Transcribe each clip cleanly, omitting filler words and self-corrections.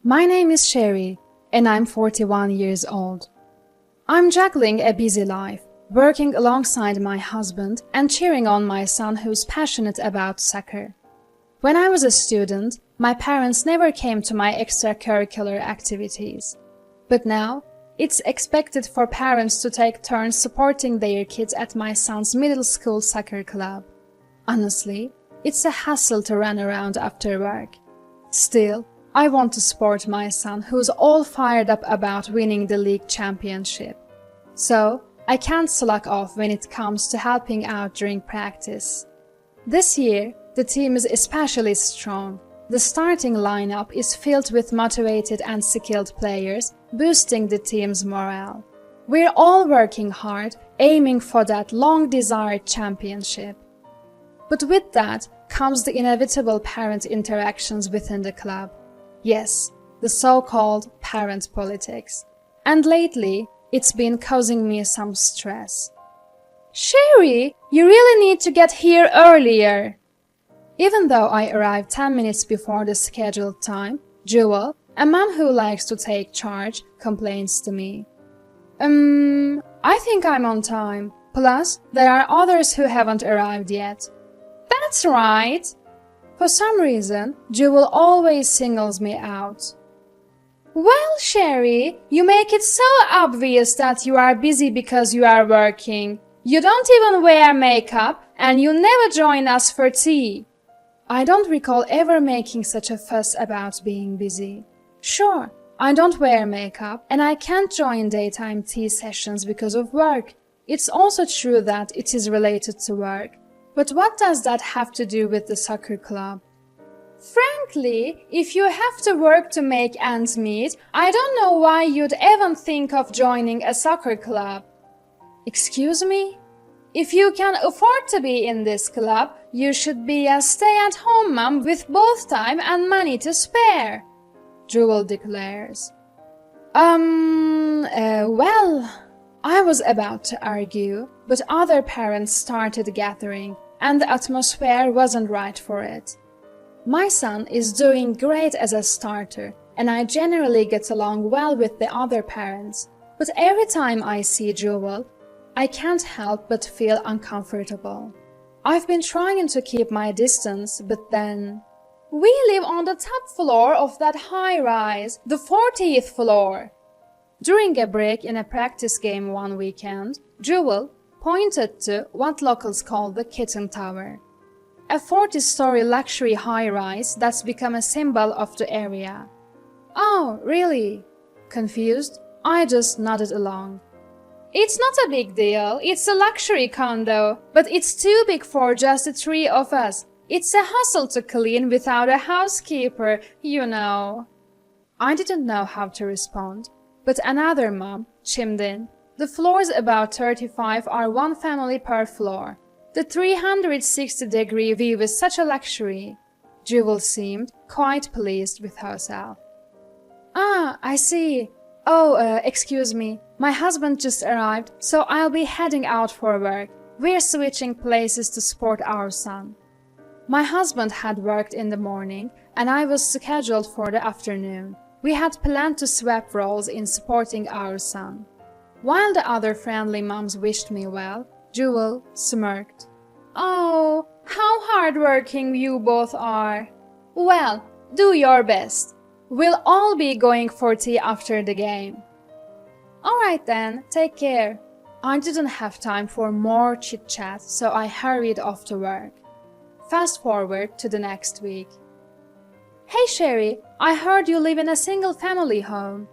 My name is Sherry, and I'm 41 years old. I'm juggling a busy life, working alongside my husband and cheering on my son who's passionate about soccer. When I was a student, my parents never came to my extracurricular activities. But now, it's expected for parents to take turns supporting their kids at my son's middle school soccer club. Honestly, it's a hassle to run around after work. Still, I want to support my son who's all fired up about winning the league championship. So, I can't slack off when it comes to helping out during practice. This year, the team is especially strong. The starting lineup is filled with motivated and skilled players, boosting the team's morale. We're all working hard, aiming for that long-desired championship. But with that comes the inevitable parent interactions within the club. Yes, the so-called parent politics. And lately, it's been causing me some stress. Sherry, you really need to get here earlier. Even though I arrived 10 minutes before the scheduled time, Jewel, a mom who likes to take charge, complains to me. I think I'm on time. Plus, there are others who haven't arrived yet. That's right. For some reason, Jewel always singles me out. Well, Sherry, you make it so obvious that you are busy because you are working. You don't even wear makeup and you never join us for tea. I don't recall ever making such a fuss about being busy. Sure, I don't wear makeup and I can't join daytime tea sessions because of work. It's also true that it is related to work. But what does that have to do with the soccer club? Frankly, if you have to work to make ends meet, I don't know why you'd even think of joining a soccer club. Excuse me? If you can afford to be in this club, you should be a stay-at-home mom with both time and money to spare, Jewel declares. Well, I was about to argue, but other parents started gathering, and the atmosphere wasn't right for it. My son is doing great as a starter, and I generally get along well with the other parents, but every time I see Jewel, I can't help but feel uncomfortable. I've been trying to keep my distance, but then... We live on the top floor of that high-rise, the 40th floor. During a break in a practice game one weekend, Jewel pointed to what locals call the Kitten Tower, a 40-story luxury high-rise that's become a symbol of the area. Oh, really? Confused, I just nodded along. It's not a big deal, it's a luxury condo, but it's too big for just the three of us. It's a hassle to clean without a housekeeper, you know. I didn't know how to respond, but another mom chimed in. The floors above 35 are one family per floor. The 360-degree view is such a luxury. Jewel seemed quite pleased with herself. Ah, I see. Oh, excuse me. My husband just arrived, so I'll be heading out for work. We're switching places to support our son. My husband had worked in the morning, and I was scheduled for the afternoon. We had planned to swap roles in supporting our son. While the other friendly moms wished me well, Jewel smirked. Oh, how hardworking you both are. Well, do your best. We'll all be going for tea after the game. Alright then, take care. I didn't have time for more chit-chat, so I hurried off to work. Fast forward to the next week. Hey Sherry, I heard you live in a single-family home.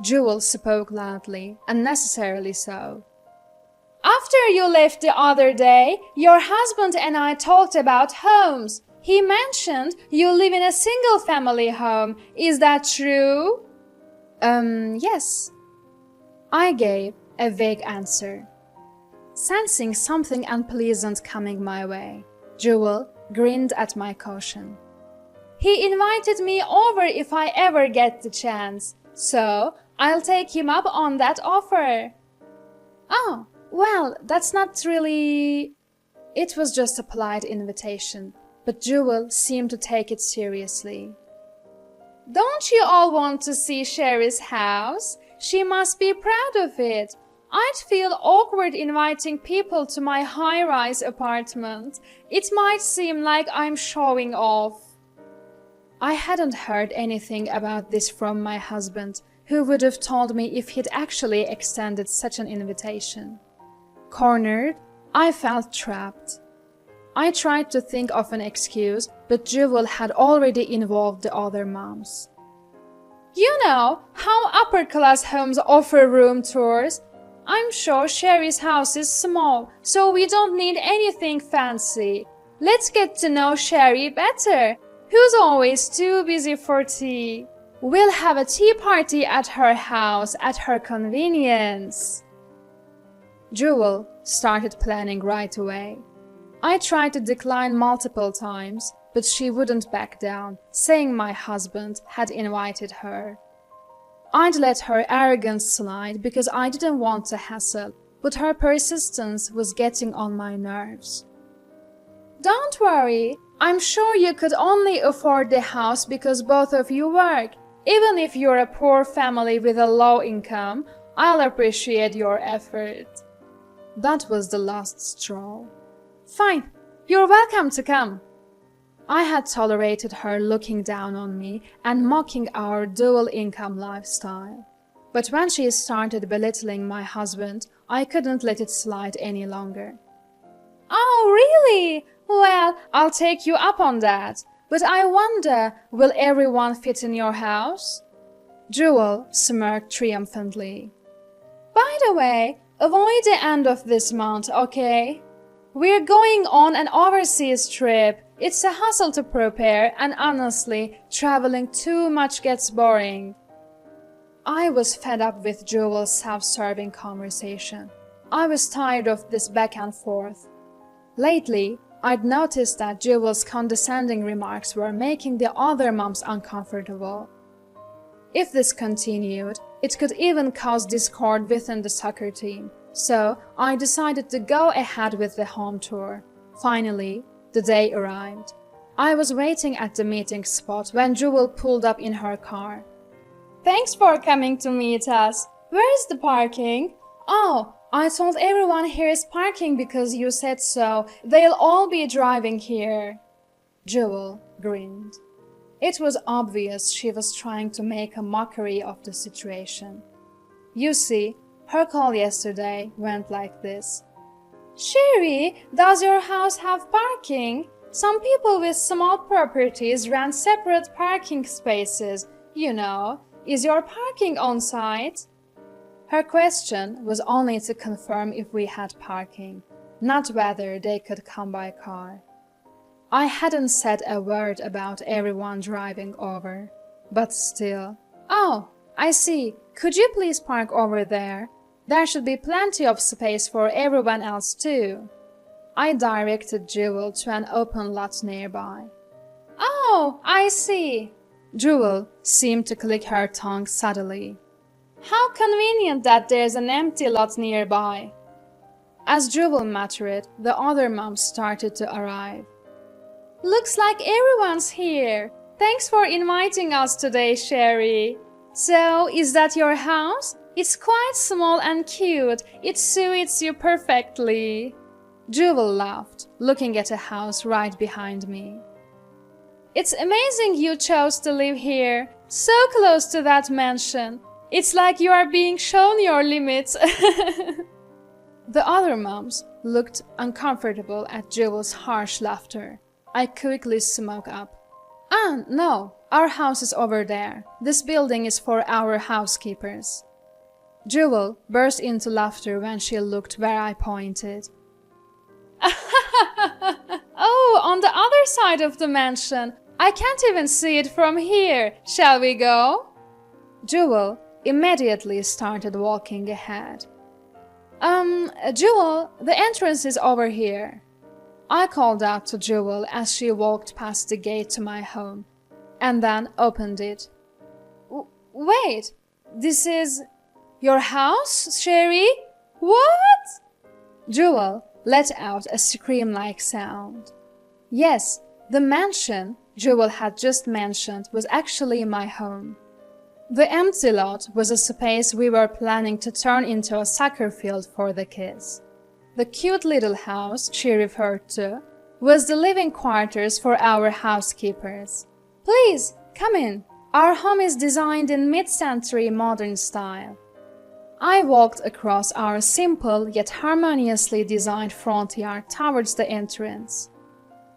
Jewel spoke loudly, unnecessarily so. After you left the other day, your husband and I talked about homes. He mentioned you live in a single-family home. Is that true? Yes. I gave a vague answer. Sensing something unpleasant coming my way, Jewel grinned at my caution. He invited me over if I ever get the chance, so I'll take him up on that offer. Oh, well, that's not really... It was just a polite invitation, but Jewel seemed to take it seriously. Don't you all want to see Sherry's house? She must be proud of it. I'd feel awkward inviting people to my high-rise apartment. It might seem like I'm showing off. I hadn't heard anything about this from my husband, who would have told me if he'd actually extended such an invitation. Cornered, I felt trapped. I tried to think of an excuse, but Jewel had already involved the other moms. You know how upper-class homes offer room tours? I'm sure Sherry's house is small, so we don't need anything fancy. Let's get to know Sherry better, who's always too busy for tea. We'll have a tea party at her house at her convenience. Jewel started planning right away. I tried to decline multiple times, but she wouldn't back down, saying my husband had invited her. I'd let her arrogance slide because I didn't want to hassle, but her persistence was getting on my nerves. Don't worry, I'm sure you could only afford the house because both of you work. Even if you're a poor family with a low income, I'll appreciate your effort. That was the last straw. Fine, you're welcome to come. I had tolerated her looking down on me and mocking our dual-income lifestyle. But when she started belittling my husband, I couldn't let it slide any longer. Oh, really? Well, I'll take you up on that. But I wonder, will everyone fit in your house? Jewel smirked triumphantly. By the way, avoid the end of this month, okay? We're going on an overseas trip. It's a hassle to prepare, and honestly, traveling too much gets boring. I was fed up with Jewel's self-serving conversation. I was tired of this back and forth. Lately, I'd noticed that Jewel's condescending remarks were making the other moms uncomfortable. If this continued, it could even cause discord within the soccer team, so I decided to go ahead with the home tour. Finally, the day arrived. I was waiting at the meeting spot when Jewel pulled up in her car. Thanks for coming to meet us. Where is the parking? Oh, I told everyone here is parking because you said so. They'll all be driving here. Jewel grinned. It was obvious she was trying to make a mockery of the situation. You see, her call yesterday went like this. Sherry, does your house have parking? Some people with small properties rent separate parking spaces. You know, is your parking on site? Her question was only to confirm if we had parking, not whether they could come by car. I hadn't said a word about everyone driving over, but still. Oh, I see. Could you please park over there? There should be plenty of space for everyone else too. I directed Jewel to an open lot nearby. Oh, I see. Jewel seemed to click her tongue subtly. How convenient that there's an empty lot nearby. As Jewel muttered, the other moms started to arrive. Looks like everyone's here. Thanks for inviting us today, Sherry. So, is that your house? It's quite small and cute. It suits you perfectly. Jewel laughed, looking at a house right behind me. It's amazing you chose to live here, so close to that mansion. It's like you are being shown your limits. The other moms looked uncomfortable at Jewel's harsh laughter. I quickly spoke up. Ah, no, our house is over there. This building is for our housekeepers. Jewel burst into laughter when she looked where I pointed. Oh, on the other side of the mansion. I can't even see it from here. Shall we go? Jewel immediately started walking ahead. Jewel, the entrance is over here. I called out to Jewel as she walked past the gate to my home, and then opened it. Wait, this is your house, Sherry? What? Jewel let out a scream-like sound. Yes, The mansion Jewel had just mentioned was actually my home. The empty lot was a space we were planning to turn into a soccer field for the kids. The cute little house she referred to was the living quarters for our housekeepers. "Please, come in. Our home is designed in mid-century modern style." I walked across our simple yet harmoniously designed front yard towards the entrance.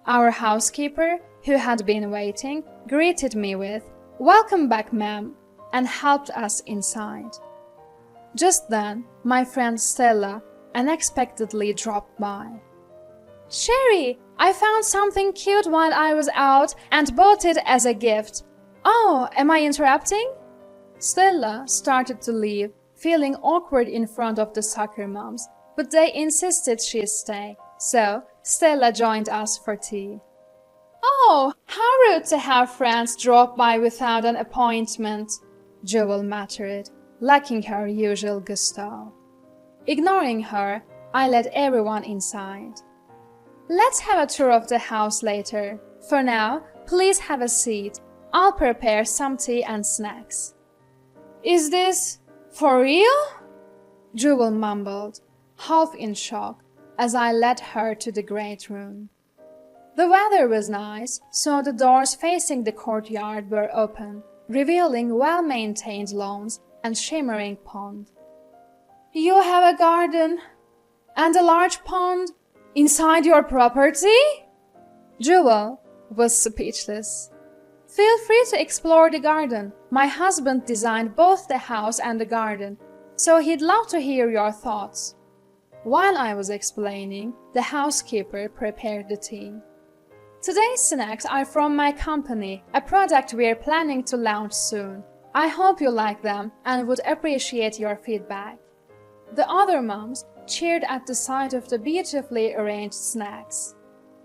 Our housekeeper, who had been waiting, greeted me with, "Welcome back, ma'am," and helped us inside. Just then, my friend Stella unexpectedly dropped by. "Sherry, I found something cute while I was out and bought it as a gift. Oh, am I interrupting?" Stella started to leave, feeling awkward in front of the soccer moms, but they insisted she stay, so Stella joined us for tea. "Oh, how rude to have friends drop by without an appointment," Jewel muttered, lacking her usual gusto. Ignoring her, I led everyone inside. "Let's have a tour of the house later. For now, please have a seat. I'll prepare some tea and snacks." "Is this for real?" Jewel mumbled, half in shock, as I led her to the great room. The weather was nice, so the doors facing the courtyard were open, revealing well-maintained lawns and shimmering pond. "You have a garden and a large pond inside your property?" Jewel was speechless. "Feel free to explore the garden. My husband designed both the house and the garden, so he'd love to hear your thoughts." While I was explaining, the housekeeper prepared the tea. "Today's snacks are from my company, a product we're planning to launch soon. I hope you like them and would appreciate your feedback." The other moms cheered at the sight of the beautifully arranged snacks.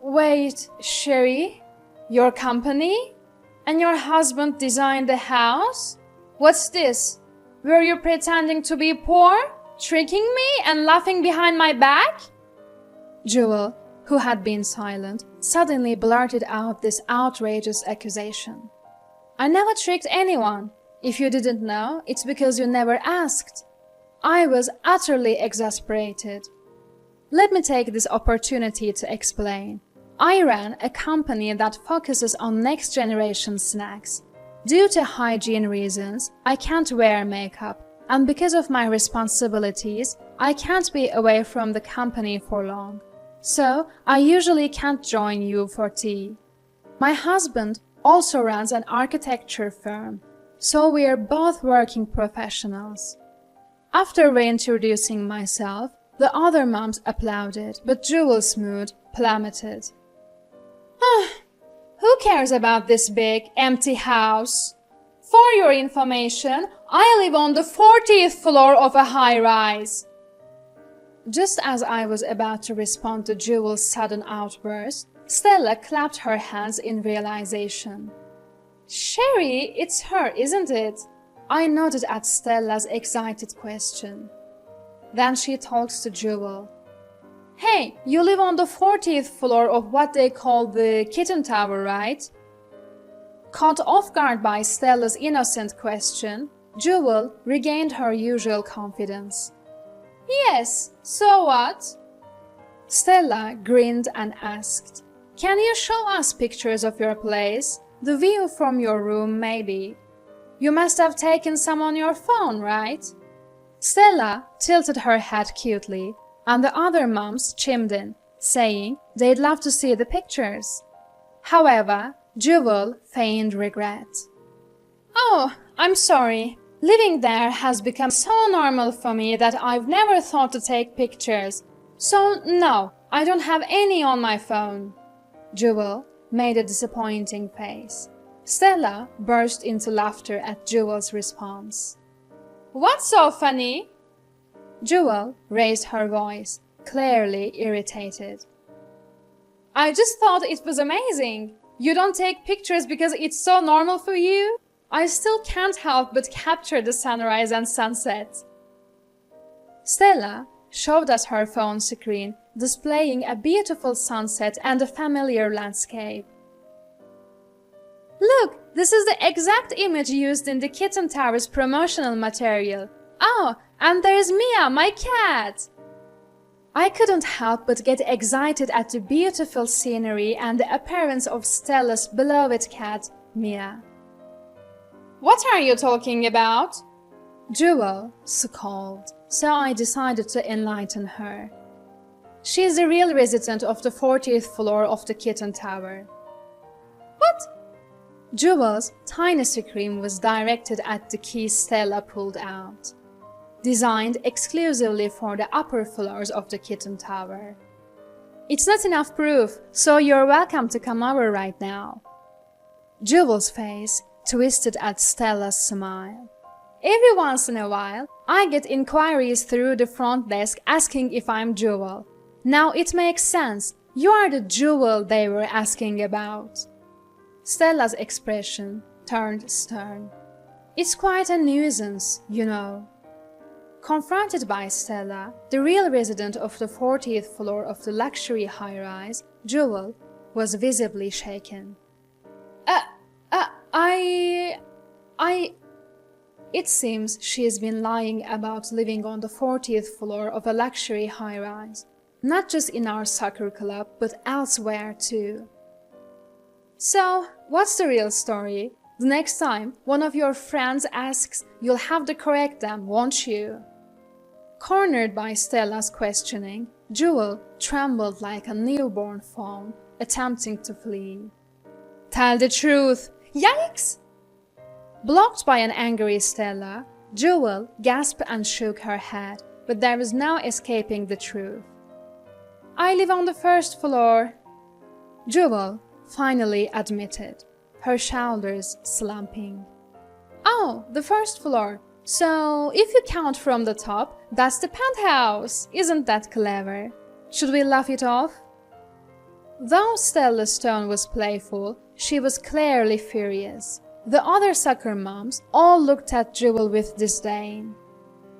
"Wait, Sherry? Your company? And your husband designed the house? What's this? Were you pretending to be poor, tricking me and laughing behind my back?" Jewel, who had been silent, suddenly blurted out this outrageous accusation. "I never tricked anyone. If you didn't know, it's because you never asked." I was utterly exasperated. Let me take this opportunity to explain. I ran a company that focuses on next-generation snacks. Due to hygiene reasons, I can't wear makeup, and because of my responsibilities, I can't be away from the company for long. So, I usually can't join you for tea. My husband also runs an architecture firm, so we're both working professionals. After reintroducing myself, the other moms applauded, but Jewel's mood plummeted. "Who cares about this big, empty house? For your information, I live on the 40th floor of a high-rise." Just as I was about to respond to Jewel's sudden outburst, Stella clapped her hands in realization. "Sherry, it's her, isn't it?" I nodded at Stella's excited question. Then she talks to Jewel. "Hey, you live on the 40th floor of what they call the Kitten Tower, right?" Caught off guard by Stella's innocent question, Jewel regained her usual confidence. "Yes, so what?" Stella grinned and asked, "Can you show us pictures of your place? The view from your room, maybe. You must have taken some on your phone, right?" Stella tilted her head cutely, and the other moms chimed in, saying they'd love to see the pictures. However, Jewel feigned regret. "Oh, I'm sorry. Living there has become so normal for me that I've never thought to take pictures. So no, I don't have any on my phone." Jewel made a disappointing face. Stella burst into laughter at Jewel's response. "What's so funny?" Jewel raised her voice, clearly irritated. "I just thought it was amazing. You don't take pictures because it's so normal for you? I still can't help but capture the sunrise and sunset." Stella showed us her phone screen, displaying a beautiful sunset and a familiar landscape. Look, this is the exact image used in the Kitten Tower's promotional material. Oh, and there's Mia, my cat! I couldn't help but get excited at the beautiful scenery and the appearance of Stella's beloved cat, Mia. What are you talking about? Jewel scolded, so I decided to enlighten her. She is the real resident of the 40th floor of the Kitten Tower. What? Jewel's tiny scream was directed at the key Stella pulled out, designed exclusively for the upper floors of the Kitten Tower. It's not enough proof, so you're welcome to come over right now. Jewel's face twisted at Stella's smile. Every once in a while, I get inquiries through the front desk asking if I'm Jewel. Now it makes sense. You are the Jewel they were asking about. Stella's expression turned stern. It's quite a nuisance, you know. Confronted by Stella, the real resident of the 40th floor of the luxury high-rise, Jewel was visibly shaken. It seems she's been lying about living on the 40th floor of a luxury high-rise, not just in our soccer club, but elsewhere too. So, what's the real story? The next time one of your friends asks, you'll have to correct them, won't you? Cornered by Stella's questioning, Jewel trembled like a newborn fawn, attempting to flee. Tell the truth! Yikes! Blocked by an angry Stella, Jewel gasped and shook her head, but there was no escaping the truth. I live on the 1st floor, Jewel finally admitted, her shoulders slumping. Oh, the 1st floor. So, if you count from the top, that's the penthouse. Isn't that clever? Should we laugh it off? Though Stella's tone was playful, she was clearly furious. The other soccer moms all looked at Jewel with disdain.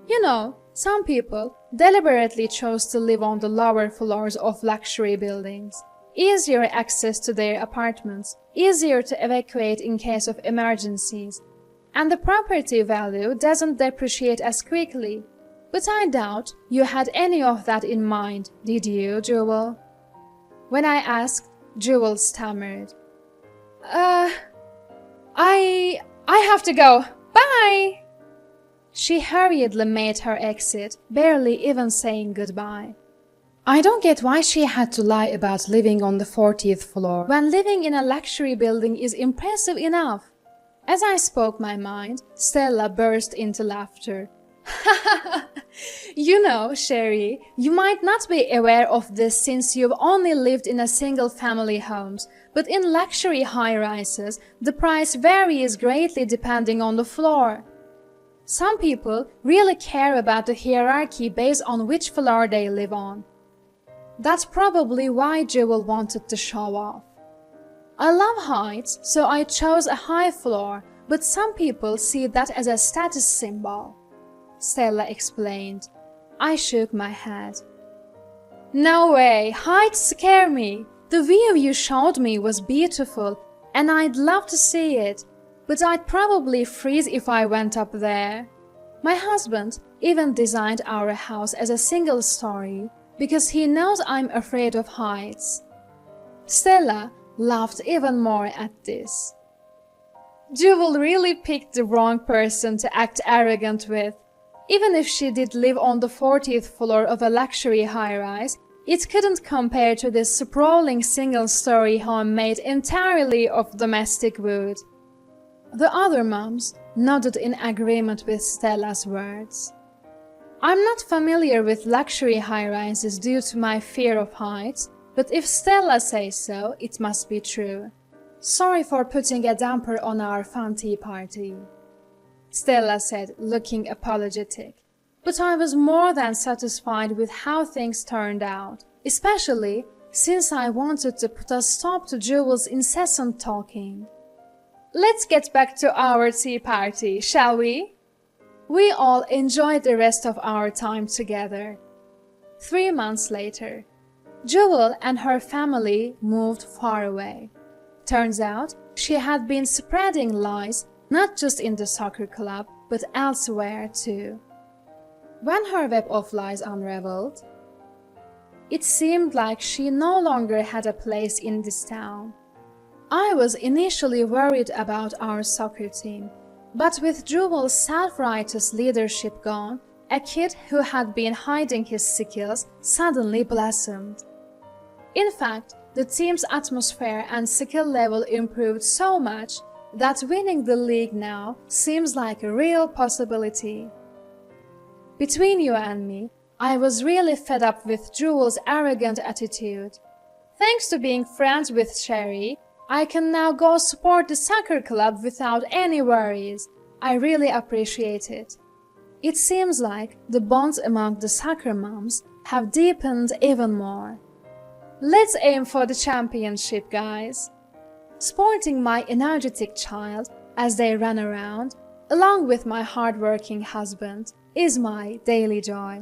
You know, some people deliberately chose to live on the lower floors of luxury buildings. Easier access to their apartments, easier to evacuate in case of emergencies, and the property value doesn't depreciate as quickly. But I doubt you had any of that in mind, did you, Jewel? When I asked, Jewel stammered. I have to go. Bye! She hurriedly made her exit, barely even saying goodbye. I don't get why she had to lie about living on the 40th floor when living in a luxury building is impressive enough. As I spoke my mind, Stella burst into laughter. You know, Sherry, you might not be aware of this since you've only lived in a single-family homes, but in luxury high-rises, the price varies greatly depending on the floor. Some people really care about the hierarchy based on which floor they live on. That's probably why Jewel wanted to show off. I love heights, so I chose a high floor, but some people see that as a status symbol, Stella explained. I shook my head. No way, heights scare me. The view you showed me was beautiful, and I'd love to see it, but I'd probably freeze if I went up there. My husband even designed our house as a single story, because he knows I'm afraid of heights. Stella laughed even more at this. Jewel really picked the wrong person to act arrogant with. Even if she did live on the 40th floor of a luxury high-rise, it couldn't compare to this sprawling single-story home made entirely of domestic wood. The other moms nodded in agreement with Stella's words. I'm not familiar with luxury high-rises due to my fear of heights, but if Stella says so, it must be true. Sorry for putting a damper on our fun tea party, Stella said, looking apologetic. But I was more than satisfied with how things turned out, especially since I wanted to put a stop to Jewel's incessant talking. Let's get back to our tea party, shall we? We all enjoyed the rest of our time together. 3 months later, Jewel and her family moved far away. Turns out, She had been spreading lies, not just in the soccer club, but elsewhere too. When her web of lies unraveled, it seemed like she no longer had a place in this town. I was initially worried about our soccer team, but with Jewel's self-righteous leadership gone, a kid who had been hiding his skills suddenly blossomed. In fact, the team's atmosphere and skill level improved so much that winning the league now seems like a real possibility. Between you and me, I was really fed up with Jewel's arrogant attitude. Thanks to being friends with Sherry, I can now go support the soccer club without any worries. I really appreciate it. It seems like the bonds among the soccer moms have deepened even more. Let's aim for the championship, guys. Sporting my energetic child as they run around, along with my hard-working husband, is my daily joy.